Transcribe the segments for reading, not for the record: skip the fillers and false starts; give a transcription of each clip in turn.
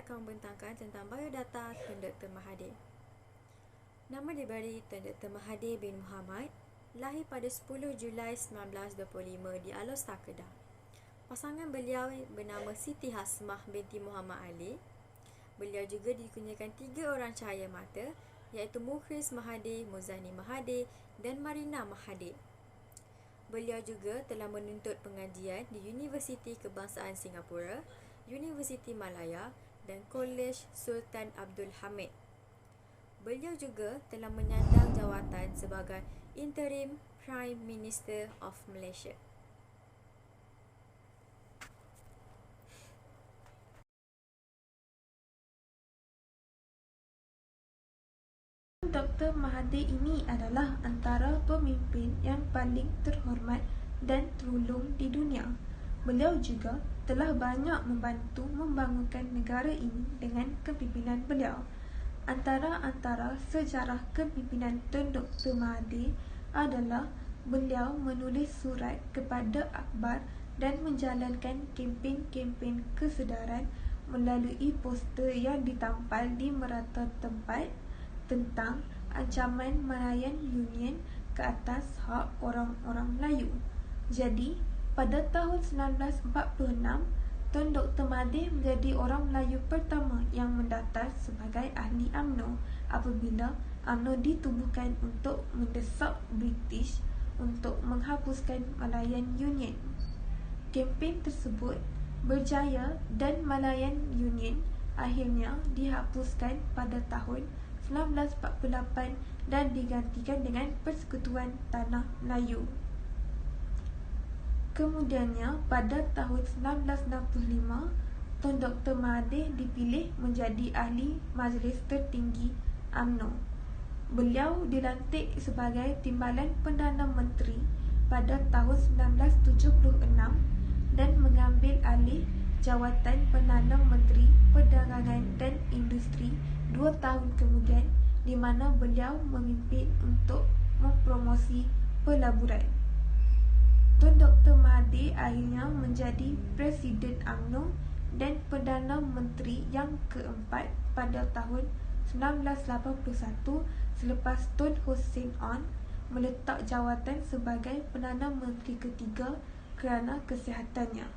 akan membentangkan tentang biodata Tun Dr. Mahathir. Nama diberi Tun Dr. Mahathir bin Mohamad, lahir pada 10 Julai 1925 di Alor, Kedah. Pasangan beliau bernama Siti Hasmah binti Muhammad Ali. Beliau juga dikurniakan 3 orang cahaya mata, iaitu Mukhlis Mahathir, Muzani Mahathir dan Marina Mahathir. Beliau juga telah menuntut pengajian di Universiti Kebangsaan Singapura, Universiti Malaya dan Kolej Sultan Abdul Hamid. Beliau juga telah menyandang jawatan sebagai Interim Prime Minister of Malaysia. Dr. Mahathir ini adalah antara pemimpin yang paling terhormat dan terulung di dunia. Beliau juga telah banyak membantu membangunkan negara ini dengan kepimpinan beliau. Antara sejarah kepimpinan Tun Dr. Mahathir adalah beliau menulis surat kepada akhbar dan menjalankan kempen-kempen kesedaran melalui poster yang ditampal di merata tempat tentang ancaman Malayan Union ke atas hak orang-orang Melayu. Jadi, pada tahun 1946, Tun Dr. Mahathir menjadi orang Melayu pertama yang mendaftar sebagai ahli UMNO apabila UMNO ditubuhkan untuk mendesak British untuk menghapuskan Malayan Union. Kempen tersebut berjaya dan Malayan Union akhirnya dihapuskan pada tahun 1948 dan digantikan dengan Persekutuan Tanah Melayu. Kemudiannya, pada tahun 1965, Tun Dr. Mahathir dipilih menjadi ahli Majlis Tertinggi UMNO. Beliau dilantik sebagai Timbalan Perdana Menteri pada tahun 1976 dan mengambil alih jawatan Perdana Menteri Perdagangan dan Industri 2 tahun kemudian, di mana beliau memimpin untuk mempromosi pelaburan. Tun Dr. Mahathir akhirnya menjadi Presiden UMNO dan Perdana Menteri yang keempat pada tahun 1981 selepas Tun Hussein Onn meletak jawatan sebagai Perdana Menteri ketiga kerana kesihatannya.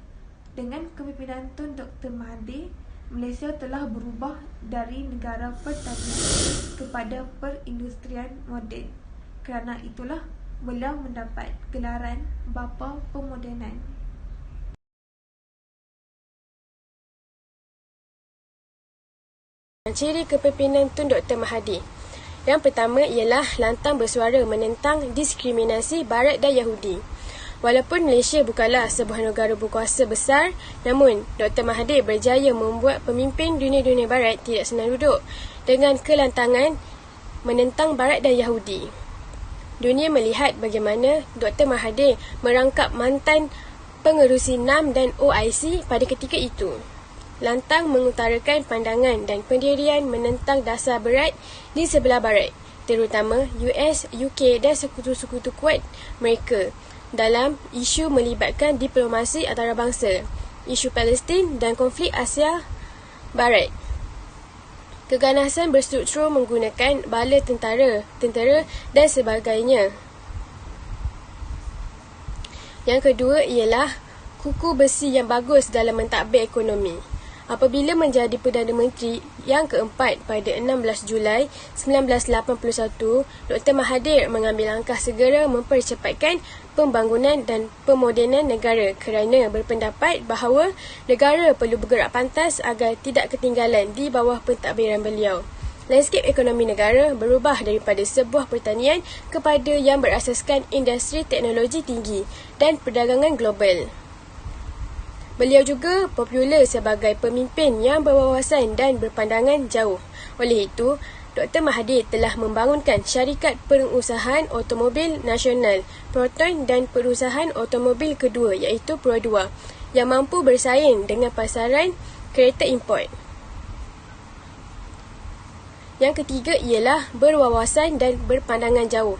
Dengan kepimpinan Tun Dr. Mahathir, Malaysia telah berubah dari negara pertanian kepada perindustrian moden. Kerana itulah beliau mendapat gelaran Bapa Pemodenan. Ciri kepimpinan Tun Dr. Mahathir. Yang pertama ialah lantang bersuara menentang diskriminasi Barat dan Yahudi. Walaupun Malaysia bukanlah sebuah negara berkuasa besar, namun Dr. Mahathir berjaya membuat pemimpin dunia Barat tidak senang duduk dengan kelantangan menentang Barat dan Yahudi. Dunia melihat bagaimana Dr. Mahathir merangkap mantan pengerusi NAM dan OIC pada ketika itu. Lantang mengutarakan pandangan dan pendirian menentang dasar berat di sebelah Barat, terutama US, UK dan sekutu-sekutu kuat mereka dalam isu melibatkan diplomasi antarabangsa, isu Palestin dan konflik Asia Barat. Keganasan berstruktur menggunakan bala tentera dan sebagainya. Yang kedua ialah kuku besi yang bagus dalam mentadbir ekonomi. Apabila menjadi Perdana Menteri yang keempat pada 16 Julai 1981, Dr. Mahathir mengambil langkah segera mempercepatkan pembangunan dan pemodenan negara kerana berpendapat bahawa negara perlu bergerak pantas agar tidak ketinggalan di bawah pentadbiran beliau. Landscape ekonomi negara berubah daripada sebuah pertanian kepada yang berasaskan industri teknologi tinggi dan perdagangan global. Beliau juga popular sebagai pemimpin yang berwawasan dan berpandangan jauh. Oleh itu, Dr. Mahathir telah membangunkan syarikat perusahaan automobil nasional Proton dan perusahaan automobil kedua iaitu Pro2 yang mampu bersaing dengan pasaran kereta import. Yang ketiga ialah berwawasan dan berpandangan jauh.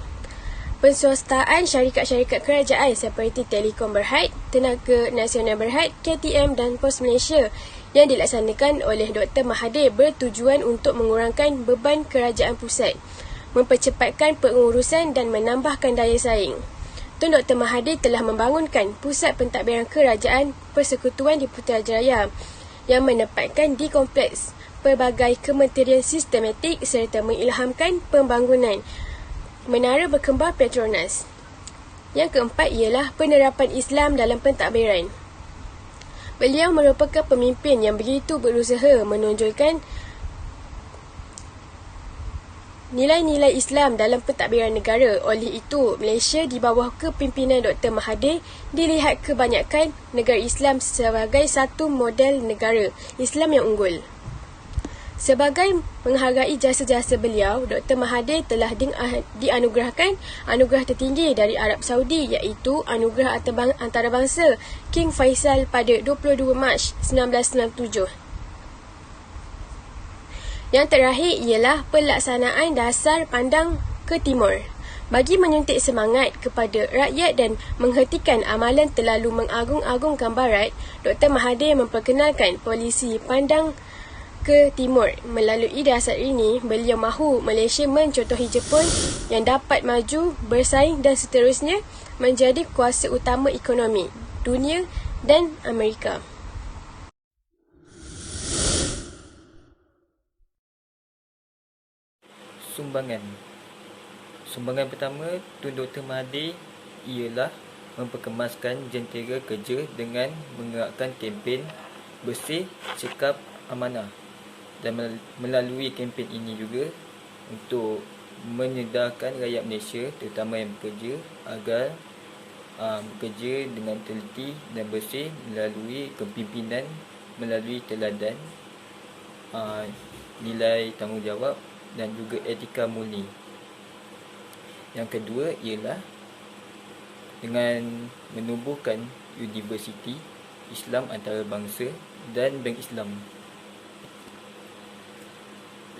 Penswastaan syarikat-syarikat kerajaan seperti Telekom Berhad, Tenaga Nasional Berhad, KTM dan Pos Malaysia yang dilaksanakan oleh Dr. Mahathir bertujuan untuk mengurangkan beban kerajaan pusat, mempercepatkan pengurusan dan menambahkan daya saing. Tun Dr. Mahathir telah membangunkan Pusat Pentadbiran Kerajaan Persekutuan di Putrajaya yang menempatkan di kompleks pelbagai kementerian sistematik serta mengilhamkan pembangunan Menara Berkembar Petronas. Yang keempat ialah penerapan Islam dalam pentadbiran. Beliau merupakan pemimpin yang begitu berusaha menonjolkan nilai-nilai Islam dalam pentadbiran negara. Oleh itu, Malaysia di bawah kepimpinan Dr. Mahathir dilihat kebanyakan negara Islam sebagai satu model negara Islam yang unggul. Sebagai menghargai jasa-jasa beliau, Dr. Mahathir telah dianugerahkan anugerah tertinggi dari Arab Saudi iaitu Anugerah Antarabangsa King Faisal pada 22 Mac 1997. Yang terakhir ialah pelaksanaan dasar pandang ke timur. Bagi menyuntik semangat kepada rakyat dan menghentikan amalan terlalu mengagung-agungkan Barat, Dr. Mahathir memperkenalkan polisi pandang ke timur. Melalui dasar ini, beliau mahu Malaysia mencontohi Jepun yang dapat maju, bersaing dan seterusnya menjadi kuasa utama ekonomi dunia dan Amerika. Sumbangan pertama Tun Dr. Mahathir ialah memperkemaskan jentera kerja dengan mengerakkan kempen bersih, cekap, amanah. Dan melalui kempen ini juga untuk menyedarkan rakyat Malaysia, terutama yang bekerja, agar bekerja dengan teliti dan bersih melalui kepimpinan, melalui teladan, nilai tanggungjawab dan juga etika murni. Yang kedua ialah dengan menubuhkan Universiti Islam Antarabangsa dan Bank Islam.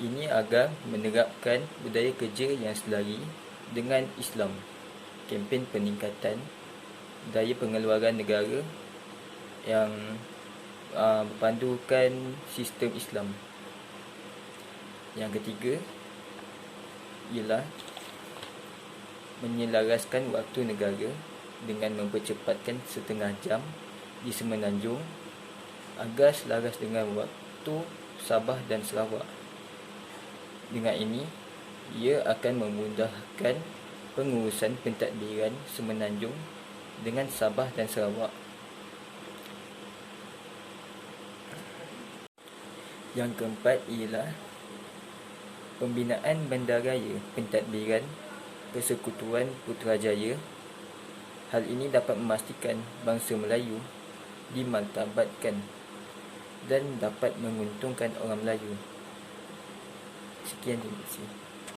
Ini agar menerapkan budaya kerja yang selari dengan Islam. Kempen peningkatan daya pengeluaran negara yang berpandukan sistem Islam. Yang ketiga ialah menyelaraskan waktu negara dengan mempercepatkan setengah jam di Semenanjung agar selaras dengan waktu Sabah dan Sarawak. Dengan ini, ia akan memudahkan pengurusan pentadbiran Semenanjung dengan Sabah dan Sarawak. Yang keempat ialah pembinaan bandaraya pentadbiran Persekutuan Putrajaya. Hal ini dapat memastikan bangsa Melayu dimartabatkan dan dapat menguntungkan orang Melayu. Sekian, terima kasih.